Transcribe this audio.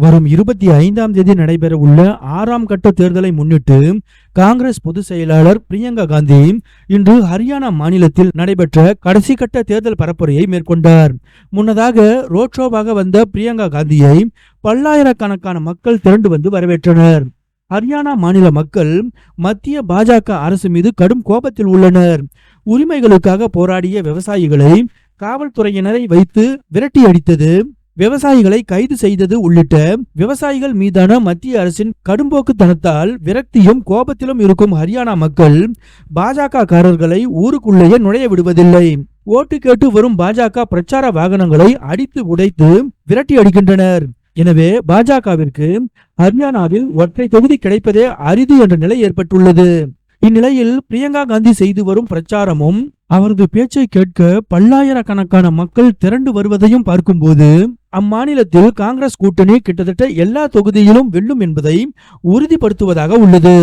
வரும் 25ஆம் தேதி நடைபெற உள்ள 6ஆம் கட்ட தேர்தலை முன்னிட்டு காங்கிரஸ் பொதுச் செயலாளர் பிரியங்கா காந்தி இன்று ஹரியானா மாநிலத்தில் நடைபெற்ற கடைசி கட்ட தேர்தல் பரப்புரையை மேற்கொண்டார். முன்னதாக ரோட் ஷோவாக வந்த பிரியங்கா காந்தியை பல்லாயிரக்கணக்கான மக்கள் திரண்டு வந்து வரவேற்றனர். ஹரியானா மாநில மக்கள் மத்திய பாஜக அரசு மீது கடும் கோபத்தில் உள்ளனர். உரிமைகளுக்காக போராடிய விவசாயிகளை காவல்துறையினரை வைத்து விரட்டி அடித்தது, விவசாயிகளை கைது செய்தது உள்ளிட்ட விவசாயிகள் மீதான மத்திய அரசின் கடும்போக்குத்தனத்தால் விரக்தியும் கோபத்திலும் இருக்கும் ஹரியானா மக்கள் பாஜக காரர்களை ஊருக்குள்ளேயே நுழைய விடுவதில்லை. ஓட்டு கேட்டு வரும் பாஜக பிரச்சார வாகனங்களை அடித்து உடைத்து விரட்டி அடிக்கின்றனர். எனவே பாஜகவிற்கு ஹரியானாவில் ஒற்றை தொகுதி கிடைப்பதே அரிது என்ற நிலை ஏற்பட்டுள்ளது. இந்நிலையில் பிரியங்கா காந்தி செய்து வரும் பிரச்சாரமும் அவரது பேச்சை கேட்க பல்லாயிரக்கணக்கான மக்கள் திரண்டு வருவதையும் பார்க்கும்போது அம்மாநிலத்தில் காங்கிரஸ் கூட்டணி கிட்டத்தட்ட எல்லா தொகுதியிலும் வெல்லும் என்பதை உறுதிப்படுத்துவதாக உள்ளது.